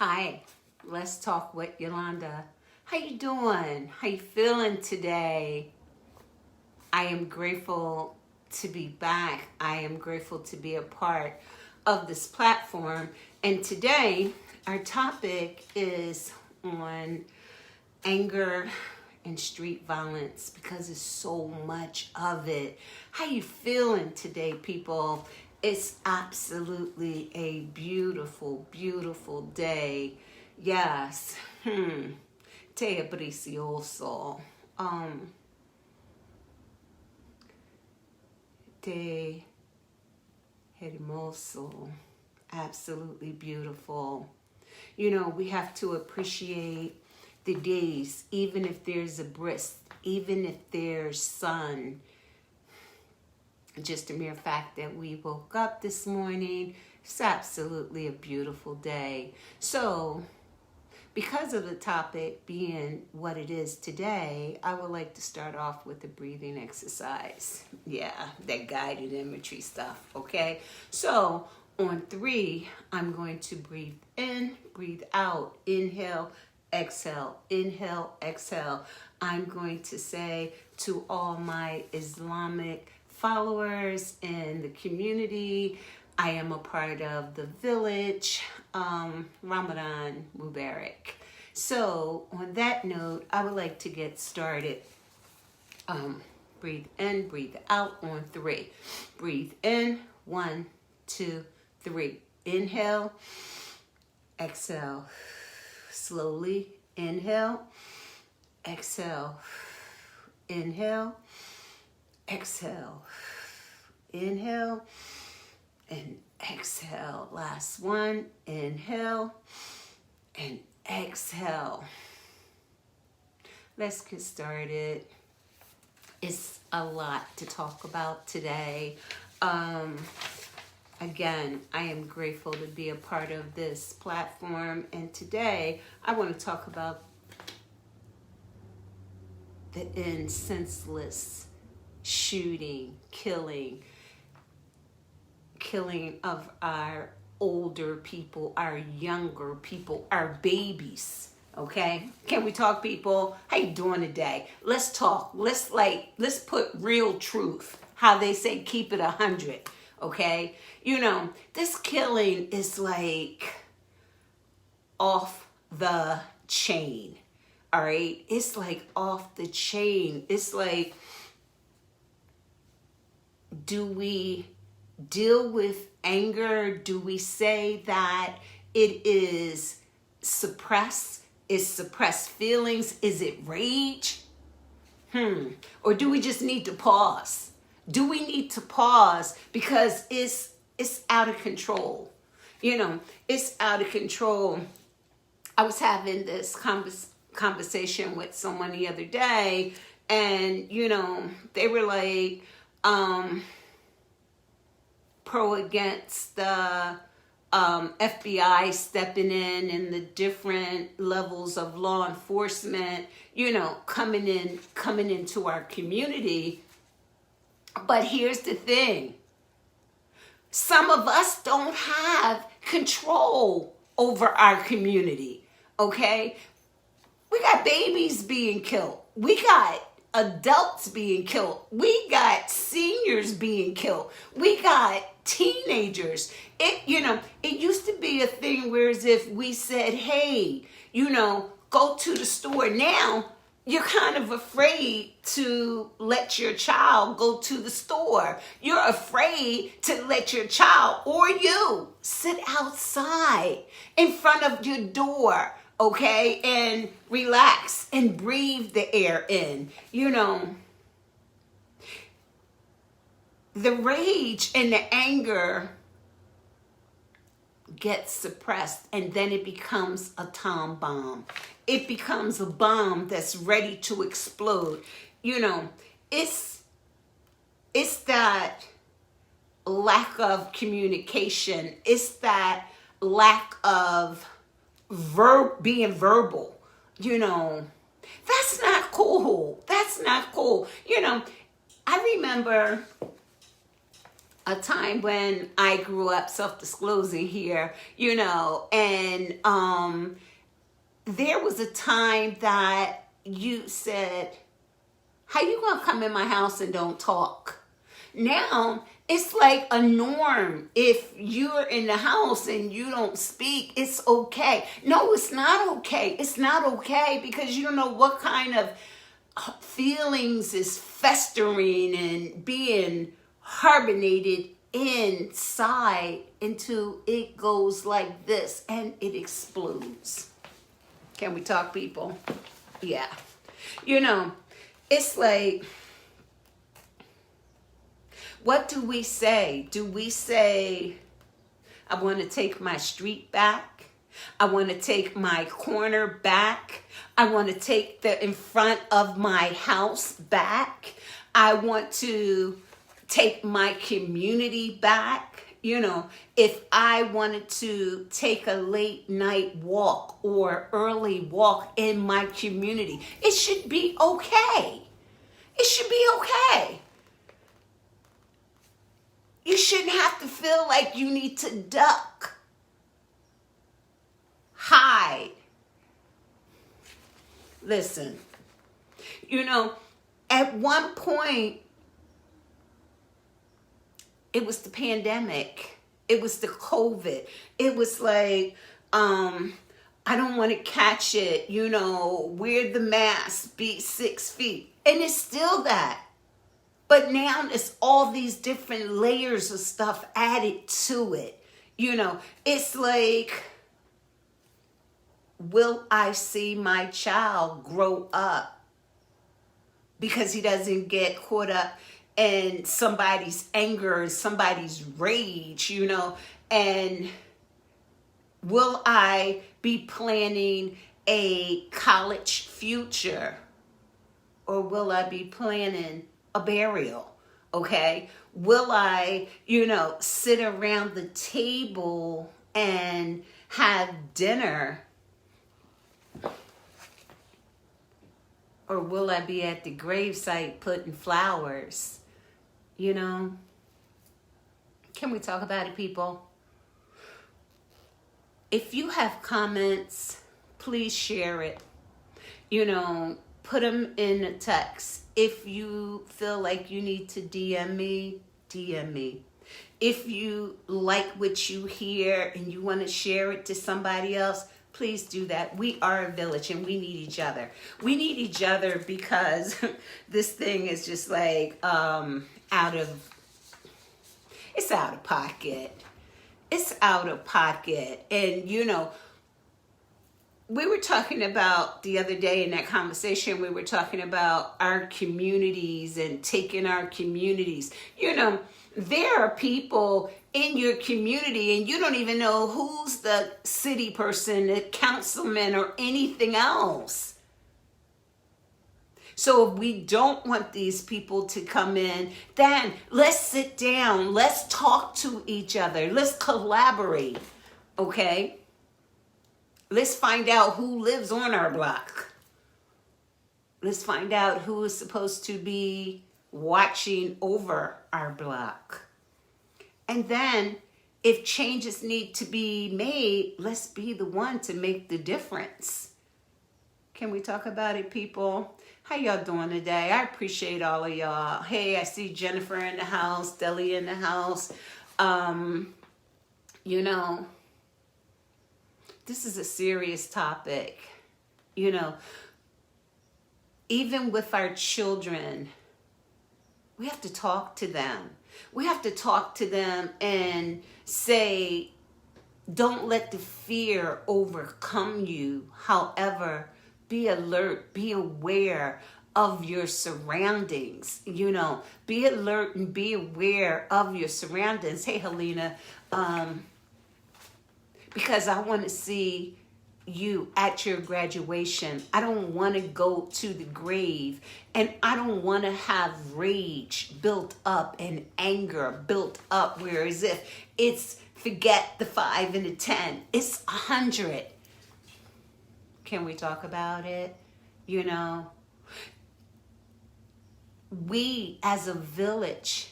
Hi, let's talk with Yolanda. How you doing? How you feeling today? I am grateful to be back. I am grateful to be a part of this platform. And today, our topic is on anger and street violence because there's so much of it. How you feeling today, people? It's absolutely a beautiful, beautiful day. Yes. Te precioso. Te hermoso. Absolutely beautiful. You know, we have to appreciate the days, even if there's a brisk, even if there's sun. Just a mere fact that we woke up this morning, it's absolutely a beautiful day. So, because of the topic being what it is today, I would like to start off with a breathing exercise. Yeah, that guided imagery stuff, okay? So, on 3, I'm going to breathe in, breathe out, inhale, exhale, inhale, exhale. I'm going to say to all my Islamic followers in the community, I am a part of the village, Ramadan Mubarak. So on that note, I would like to get started. Breathe in, breathe out on 3. Breathe in, 1, 2, 3. Inhale, exhale. Slowly inhale, exhale, inhale, exhale, inhale, and exhale. Last one, inhale and exhale. Let's get started. It's a lot to talk about today. Again, I am grateful to be a part of this platform, and today I want to talk about the senseless shooting, killing of our older people, our younger people, our babies. Okay, can we talk, people? How you doing today? Let's talk. Let's put real truth. How they say, keep it 100. Okay, you know, this killing is like off the chain. All right, it's like off the chain. It's like, do we deal with anger? Do we say that it is suppressed? Is suppressed feelings? Is it rage? Or do we just need to pause? Do we need to pause because it's out of control? You know, it's out of control. I was having this conversation with someone the other day, and you know, they were like pro against the FBI stepping in and the different levels of law enforcement, you know, coming into our community. But here's the thing. Some of us don't have control over our community, okay? We got babies being killed. We got adults being killed. We got seniors being killed. We got teenagers. It used to be a thing where as if we said, hey, you know, go to the store. Now, you're kind of afraid to let your child go to the store. You're afraid to let your child or you sit outside in front of your door, okay, and relax and breathe the air in. You know, the rage and the anger gets suppressed, and then it becomes a time bomb. It becomes a bomb that's ready to explode. You know, it's that lack of communication. It's that lack of being verbal. You know, that's not cool. That's not cool. You know, I remember a time when I grew up, self-disclosing here, and there was a time that you said, how you gonna come in my house and don't talk? Now, it's like a norm. If you're in the house and you don't speak, it's okay. No, it's not okay. It's not okay, because you don't know what kind of feelings is festering and being hibernated inside until it goes like this and it explodes. Can we talk, people? Yeah. It's like, what do we say? Do we say, I want to take my street back? I want to take my corner back. I want to take the in front of my house back. I want to take my community back. If I wanted to take a late night walk or early walk in my community, it should be okay. It should be okay. You shouldn't have to feel like you need to duck, hide. Listen, at one point, it was the pandemic. It was the COVID. It was like, I don't want to catch it. Wear the mask, be 6 feet. And it's still that. But now it's all these different layers of stuff added to it. It's like, will I see my child grow up because he doesn't get caught up in somebody's anger, somebody's rage, and will I be planning a college future, or will I be planning a burial? Okay. Will I, sit around the table and have dinner, or will I be at the gravesite putting flowers? Can we talk about it, people? If you have comments, please share it. Put them in a text. If you feel like you need to DM me, DM me. If you like what you hear and you want to share it to somebody else, please do that. We are a village and we need each other. We need each other because this thing is just like it's out of pocket. It's out of pocket. And we were talking about the other day in that conversation, we were talking about our communities and taking our communities. There are people in your community and you don't even know who's the city person, the councilman, or anything else. So if we don't want these people to come in, then let's sit down. Let's talk to each other. Let's collaborate. Okay? Let's find out who lives on our block. Let's find out who is supposed to be watching over our block. And then if changes need to be made, let's be the one to make the difference. Can we talk about it, people? How y'all doing today? I appreciate all of y'all. Hey, I see Jennifer in the house, Deli in the house. This is a serious topic. Even with our children, we have to talk to them. We have to talk to them and say, don't let the fear overcome you. However, be alert, be aware of your surroundings. Be alert and be aware of your surroundings. Hey, Helena, because I want to see you at your graduation. I don't want to go to the grave, and I don't want to have rage built up and anger built up where as if it's forget the 5 and the 10. It's 100. Can we talk about it? We as a village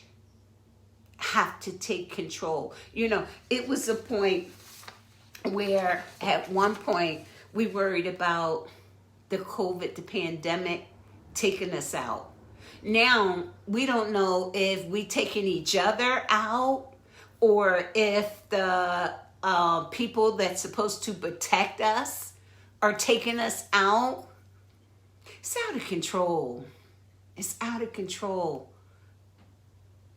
have to take control. You know, it was a point where at one point we worried about the COVID, the pandemic taking us out. Now we don't know if we taking each other out or if the people that's supposed to protect us are taking us out. It's out of control. It's out of control.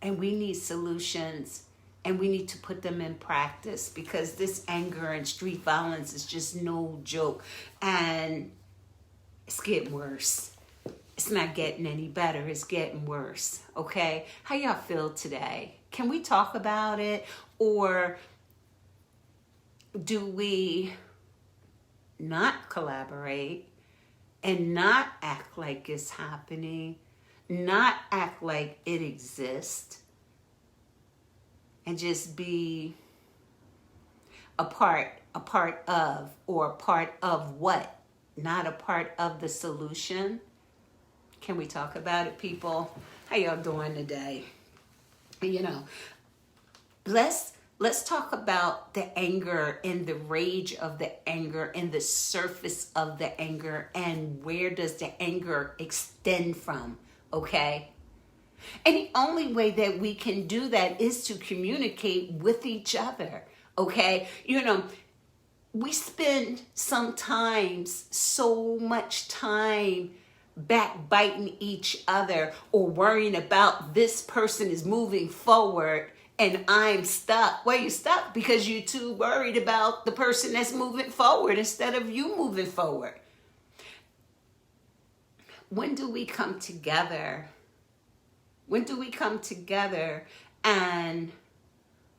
And we need solutions, and we need to put them in practice, because this anger and street violence is just no joke. And it's getting worse. It's not getting any better. It's getting worse. Okay? How y'all feel today? Can we talk about it? Or do we not collaborate and not act like it's happening, not act like it exists, and just be a part of, or a part of what? Not a part of the solution? Can we talk about it, people? How y'all doing today? You know, let's talk about the anger and the rage of the anger and the surface of the anger, and where does the anger extend from, okay? And the only way that we can do that is to communicate with each other, okay? You know, we spend sometimes so much time backbiting each other, or worrying about this person is moving forward and I'm stuck. Well, you're stuck because you're too worried about the person that's moving forward instead of you moving forward. When do we come together? When do we come together and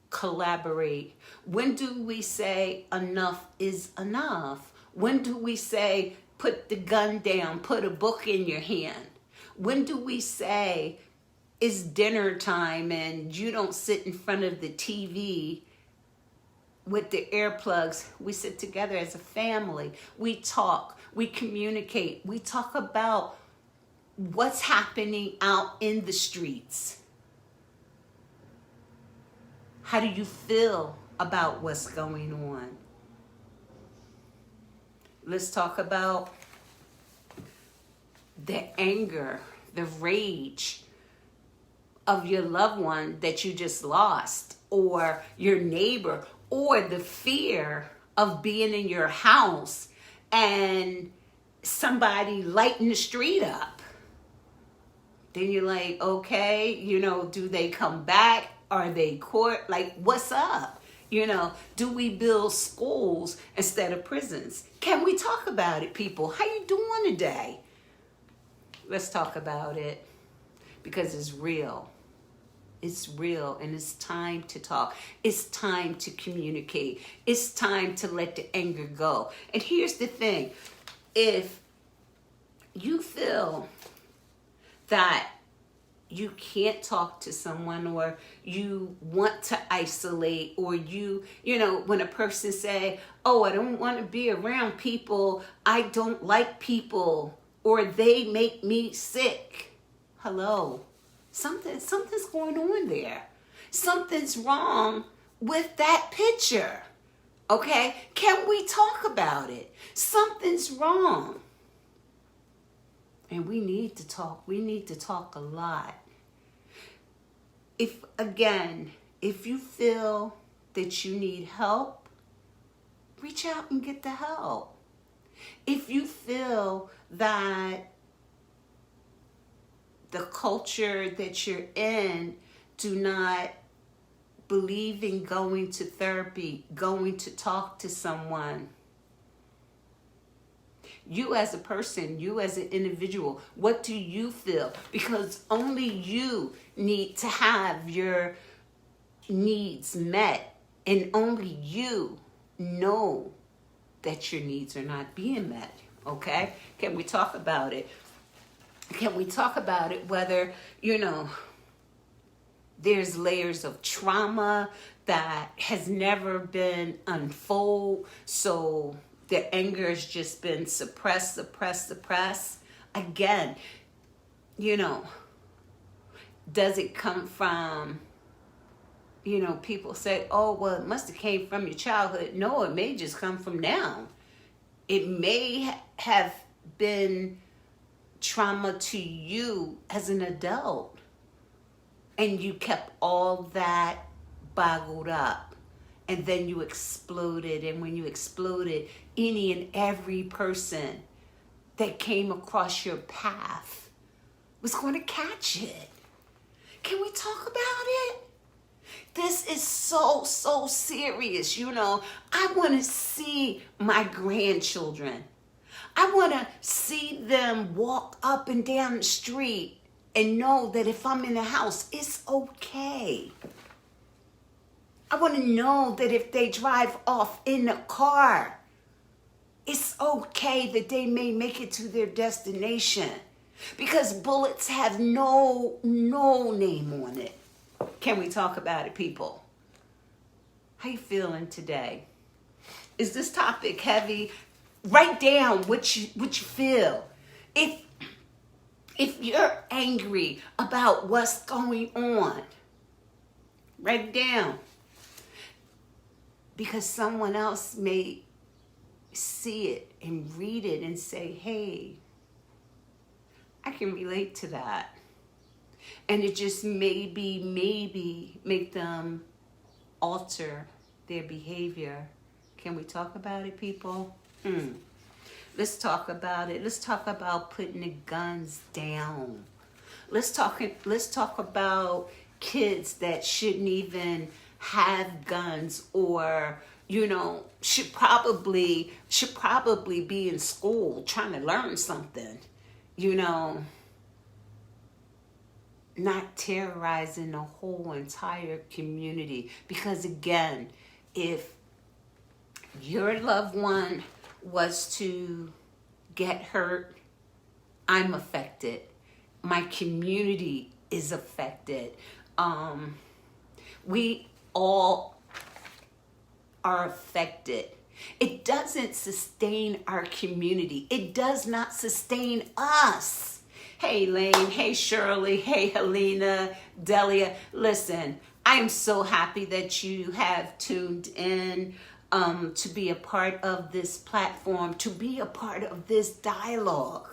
collaborate? When do we say enough is enough? When do we say put the gun down, put a book in your hand? When do we say it's dinner time and you don't sit in front of the TV with the earplugs? We sit together as a family. We talk, we communicate, we talk about what's happening out in the streets. How do you feel about what's going on? Let's talk about the anger, the rage of your loved one that you just lost, or your neighbor, or the fear of being in your house and somebody lighting the street up. Then you're like, okay, you know, do they come back? Are they caught? Like, what's up? You know, do we build schools instead of prisons? Can we talk about it, people? How you doing today? Let's talk about it, because it's real. It's real, and it's time to talk. It's time to communicate. It's time to let the anger go. And here's the thing. If you feel that you can't talk to someone, or you want to isolate, or you know, when a person say, oh, I don't want to be around people, I don't like people, or they make me sick. Hello. Something's going on there. Something's wrong with that picture. Okay? Can we talk about it? Something's wrong. And we need to talk. We need to talk a lot. If you feel that you need help, reach out and get the help. If you feel that the culture that you're in do not believe in going to therapy, going to talk to someone, you as a person, you as an individual, what do you feel? Because only you need to have your needs met, and only you know that your needs are not being met, okay? Can we talk about it? Can we talk about it, whether, you know, there's layers of trauma that has never been unfold, so the anger has just been suppressed. Again, you know, does it come from You know, people say, oh, well, it must have came from your childhood. No, it may just come from now. It may have been trauma to you as an adult, and you kept all that boggled up, and then you exploded. And when you exploded, any and every person that came across your path was going to catch it. Can we talk about it? This is so serious. You know, I want to see my grandchildren. I want to see them walk up and down the street and know that if I'm in the house, it's okay. I want to know that if they drive off in the car, it's okay that they may make it to their destination, because bullets have no name on it. Can we talk about it, people? How you feeling today? Is this topic heavy? Write down what you feel. If you're angry about what's going on, write it down. Because someone else may see it and read it and say, hey, I can relate to that. And it just maybe make them alter their behavior. Can we talk about it, people? Let's talk about it. Let's talk about putting the guns down. Let's talk about kids that shouldn't even have guns, or you know, should probably be in school trying to learn something. You know, not terrorizing the whole entire community. Because again, if your loved one was to get hurt, I'm affected. My community is affected. We all are affected. It doesn't sustain our community. It does not sustain us. Hey, Lane. Hey, Shirley. Hey, Helena, Delia. Listen, I am so happy that you have tuned in to be a part of this platform, to be a part of this dialogue.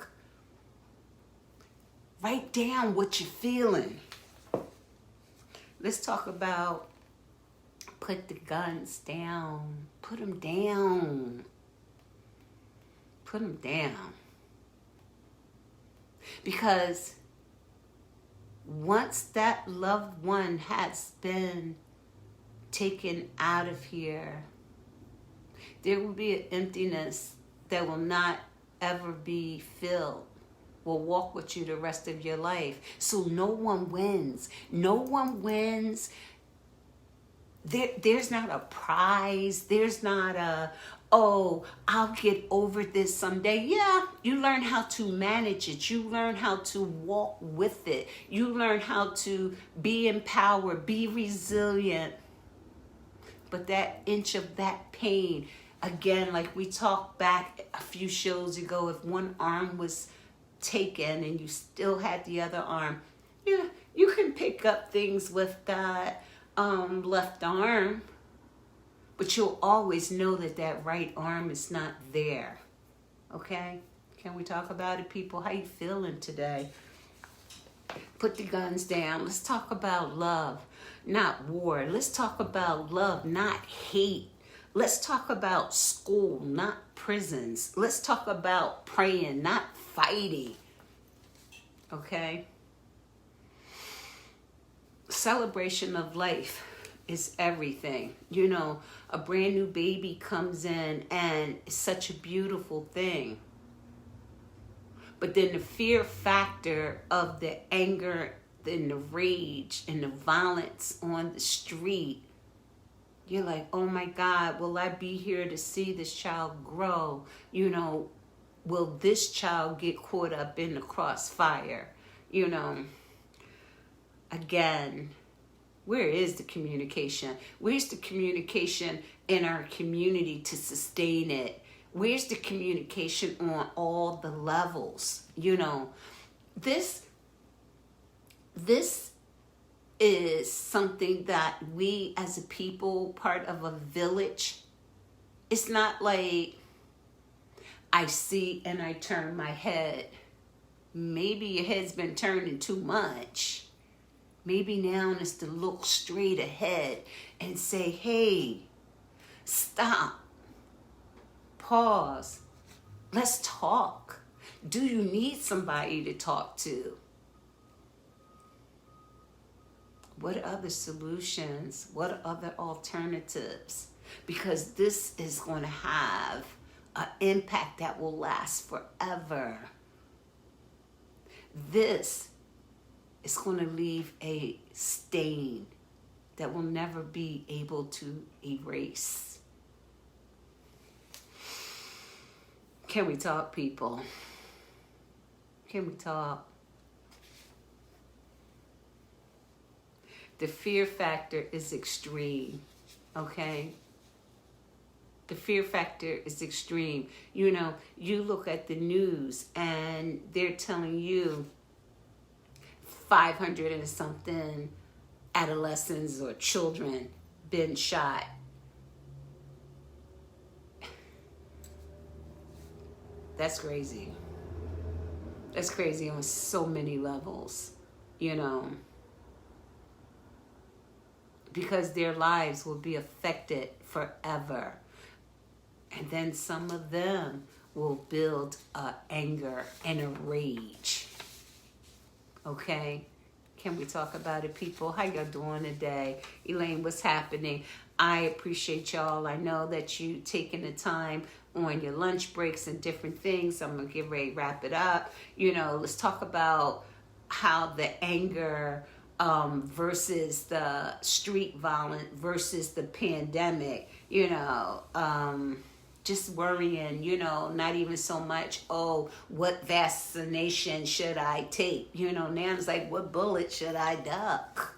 Write down what you're feeling. Let's talk about put the guns down. Put them down. Put them down. Because once that loved one has been taken out of here, there will be an emptiness that will not ever be filled. Will walk with you the rest of your life. So no one wins. No one wins. There's not a prize. There's not a, oh, I'll get over this someday. Yeah, you learn how to manage it. You learn how to walk with it. You learn how to be empowered, be resilient. But that inch of that pain, again, like we talked back a few shows ago, if one arm was taken and you still had the other arm, yeah, you can pick up things with that left arm, but you'll always know that that right arm is not there. Okay? Can we talk about it, people? How you feeling today? Put the guns down. Let's talk about love, not war. Let's talk about love, not hate. Let's talk about school, not prisons. Let's talk about praying, not fighting. Okay? Celebration of life is everything. You know, a brand new baby comes in and it's such a beautiful thing. But then the fear factor of the anger and the rage and the violence on the street, you're like, oh my God, will I be here to see this child grow? You know, will this child get caught up in the crossfire? You know, again, where is the communication? Where's the communication in our community to sustain it? Where's the communication on all the levels? You know, this is something that we as a people, part of a village, it's not like I see and I turn my head. Maybe your head's been turning too much. Maybe now it's to look straight ahead and say, hey, stop, pause, let's talk. Do you need somebody to talk to? What other solutions? What other alternatives? Because this is going to have an impact that will last forever. This is going to leave a stain that will never be able to erase. Can we talk, people? Can we talk? The fear factor is extreme, okay? The fear factor is extreme. You know, you look at the news and they're telling you 500 and something adolescents or children been shot. That's crazy. That's crazy on so many levels, you know, because their lives will be affected forever. And then some of them will build a anger and a rage. Okay? Can we talk about it, people? How y'all doing today? Elaine, what's happening? I appreciate y'all. I know that you taking the time on your lunch breaks and different things. I'm going to get ready to wrap it up. You know, let's talk about how the anger versus the street violence versus the pandemic, you know, just worrying, you know, not even so much, oh, what vaccination should I take? You know, now it's like, what bullet should I duck?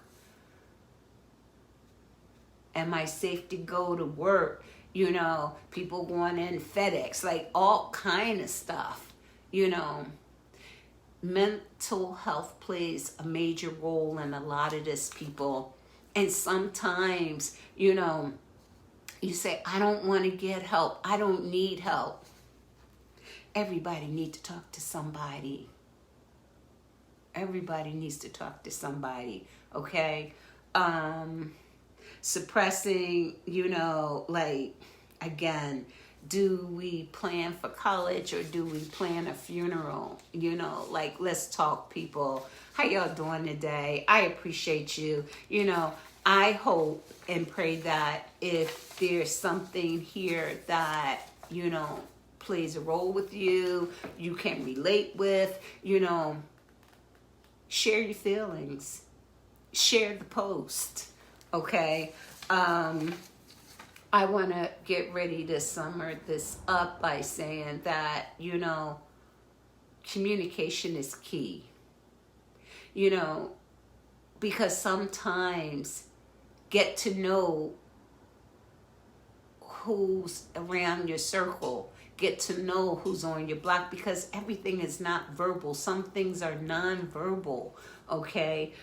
Am I safe to go to work? You know, people going in FedEx, like all kind of stuff, you know. Mental health plays a major role in a lot of this, people. And sometimes, you know, you say, I don't want to get help. I don't need help. Everybody needs to talk to somebody. Everybody needs to talk to somebody, okay? Suppressing, you know, like, again, do we plan for college or do we plan a funeral? You know, like, let's talk, people. How y'all doing today? I appreciate you. You know, I hope and pray that if there's something here that, you know, plays a role with you, you can relate with, you know, share your feelings. Share the post, okay? I want to get ready to sum this up by saying that, you know, communication is key. You know, because sometimes get to know who's around your circle. Get to know who's on your block, because everything is not verbal. Some things are non-verbal, okay?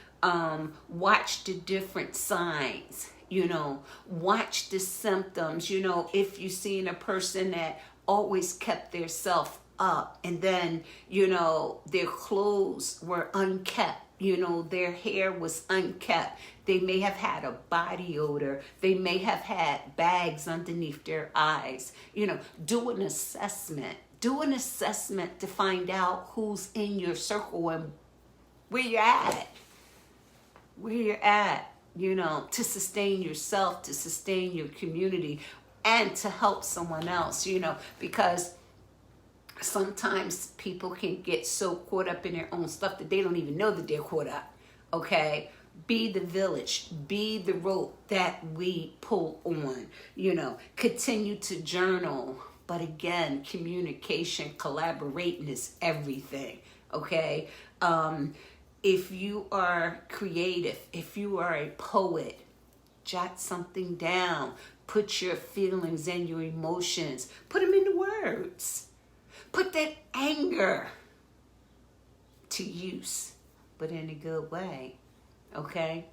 Watch the different signs. You know, watch the symptoms. You know, if you've seen a person that always kept their self up and then, you know, their clothes were unkept, you know, their hair was unkept. They may have had a body odor. They may have had bags underneath their eyes. You know, do an assessment. Do an assessment to find out who's in your circle and where you're at. Where you're at. You know, to sustain yourself, to sustain your community, and to help someone else, you know, because sometimes people can get so caught up in their own stuff that they don't even know that they're caught up, okay? Be the village, be the rope that we pull on, you know, continue to journal. But again, communication, collaborating is everything, okay? If you are creative, if you are a poet, jot something down. Put your feelings and your emotions. Put them into words. Put that anger to use, but in a good way, okay?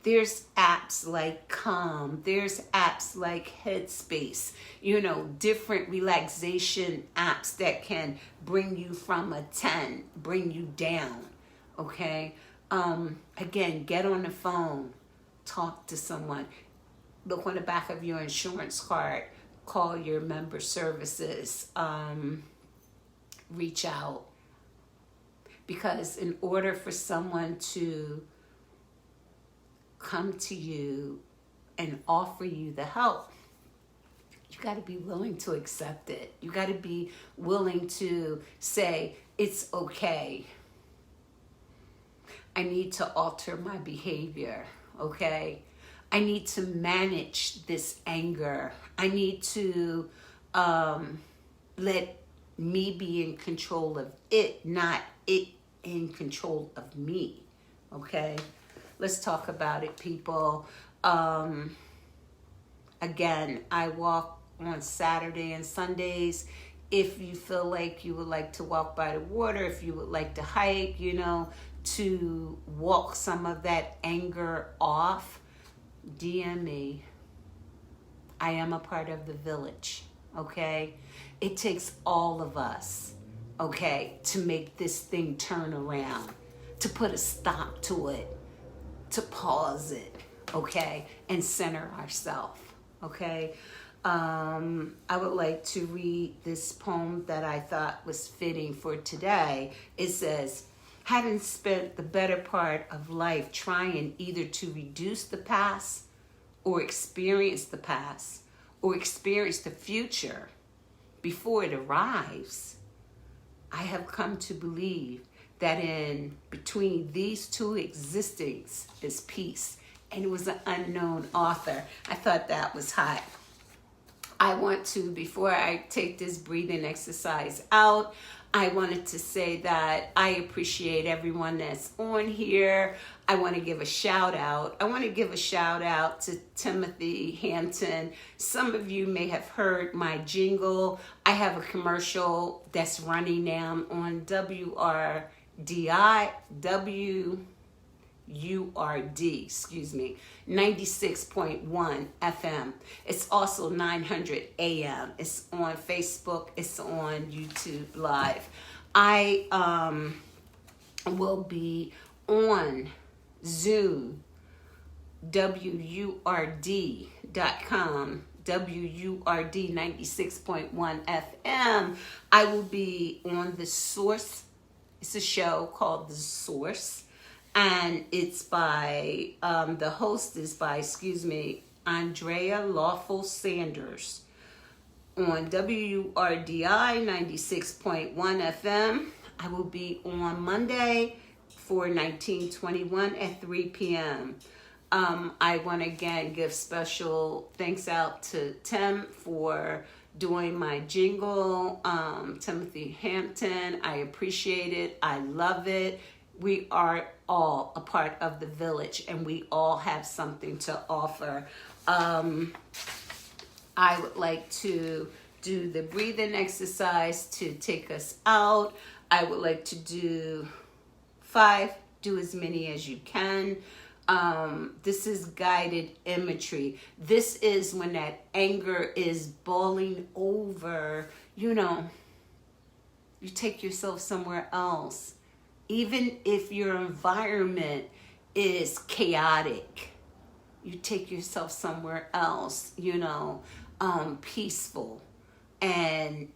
There's apps like Calm. There's apps like Headspace. You know, different relaxation apps that can bring you from a 10, bring you down. Okay? Again, get on the phone. Talk to someone. Look on the back of your insurance card. Call your member services. Reach out. Because in order for someone to come to you and offer you the help, you got to be willing to accept it. You got to be willing to say, it's okay. I need to alter my behavior, okay? I need to manage this anger. I need to let me be in control of it, not it in control of me, okay? Let's talk about it, people. Again, I walk on Saturday and Sundays. If you feel like you would like to walk by the water, if you would like to hike, you know, to walk some of that anger off, DM me. I am a part of the village, okay? It takes all of us, okay, to make this thing turn around, to put a stop to it, to pause it, okay, and center ourselves, okay? I would like to read this poem that I thought was fitting for today. It says, having spent the better part of life trying either to reduce the past or experience the past or experience the future before it arrives, I have come to believe that in between these two existings is peace. And it was an unknown author. I thought that was hot. I want to, before I take this breathing exercise out, I wanted to say that I appreciate everyone that's on here. I want to give a shout out. I want to give a shout out to Timothy Hampton. Some of you may have heard my jingle. I have a commercial that's running now on WRDI, WURD, 96.1 FM. It's also 900 AM. It's on Facebook. It's on YouTube Live. I will be on Zoom, WURD.com, WURD 96.1 FM. I will be on The Source. It's a show called The Source. And it's by, the host is by, Andrea Lawful Sanders on WURDI 96.1 FM. I will be on Monday for 1921 at 3 p.m. I want to again give special thanks out to Tim for doing my jingle. Timothy Hampton, I appreciate it. I love it. We are all a part of the village and we all have something to offer. I would like to do the breathing exercise to take us out. I would like to do 5, do as many as you can. This is guided imagery. This is when that anger is boiling over, you take yourself somewhere else. Even if your environment is chaotic, you take yourself somewhere else, peaceful. And,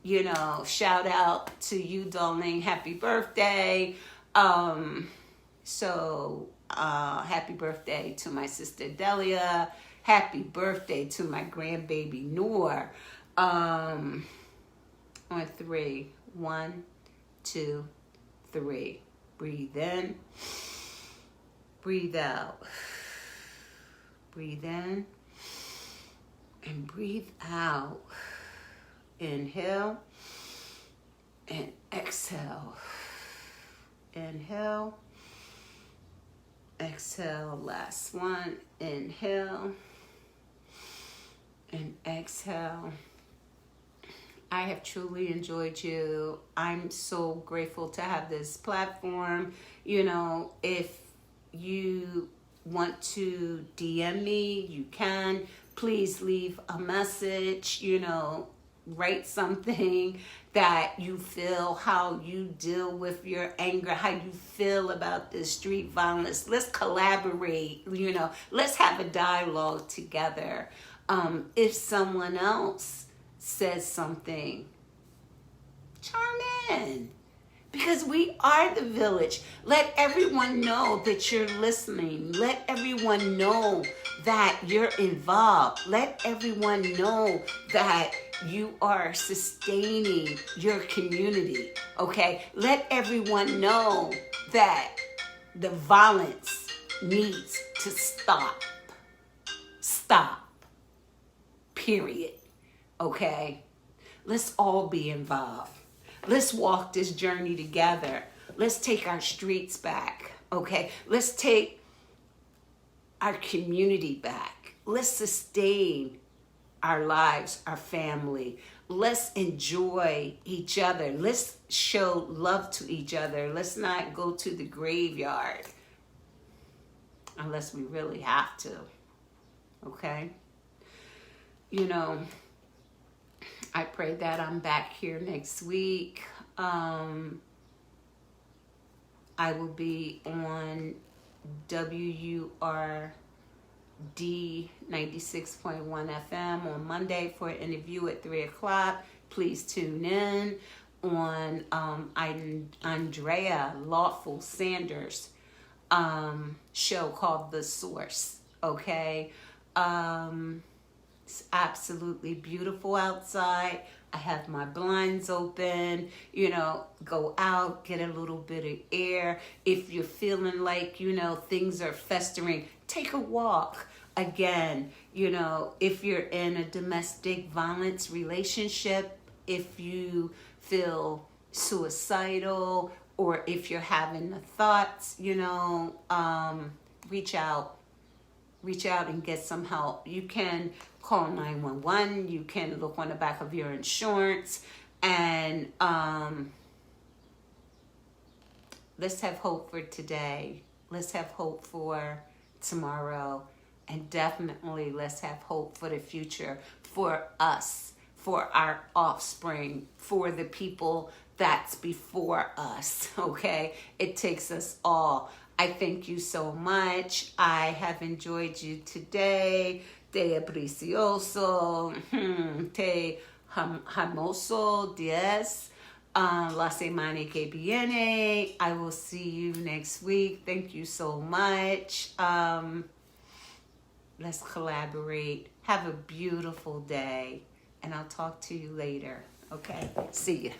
shout out to you, darling. Happy birthday. Happy birthday to my sister Delia. Happy birthday to my grandbaby Noor. On 3. 1, 2, 3. Breathe in. Breathe out. Breathe in. And breathe out. Inhale. And exhale. Inhale. Exhale. Last one. Inhale. And exhale. I have truly enjoyed you. I'm so grateful to have this platform. If you want to DM me, you can. Please leave a message, write something that you feel, how you deal with your anger, how you feel about this street violence. Let's collaborate, let's have a dialogue together. If someone else says something, chime in. Because we are the village. Let everyone know that you're listening. Let everyone know that you're involved. Let everyone know that you are sustaining your community, okay? Let everyone know that the violence needs to stop. Stop. Period. Okay? Let's all be involved. Let's walk this journey together. Let's take our streets back, okay? Let's take our community back. Let's sustain our lives, our family. Let's enjoy each other. Let's show love to each other. Let's not go to the graveyard unless we really have to, okay? I pray that I'm back here next week. I will be on WURD 96.1 FM on Monday for an interview at 3 o'clock. Please tune in on Andrea Lawful Sanders' show called The Source, okay? It's absolutely beautiful outside. I have my blinds open, go out, get a little bit of air. If you're feeling like, things are festering, take a walk. Again, if you're in a domestic violence relationship, if you feel suicidal, or if you're having the thoughts, reach out and get some help. You can call 911. You can look on the back of your insurance. And let's have hope for today. Let's have hope for tomorrow. And definitely let's have hope for the future, for us, for our offspring, for the people that's before us, okay? It takes us all. I thank you so much. I have enjoyed you today. Te precioso, te hermoso, 10. La semana que viene. I will see you next week. Thank you so much. Let's collaborate. Have a beautiful day. And I'll talk to you later. Okay? See you.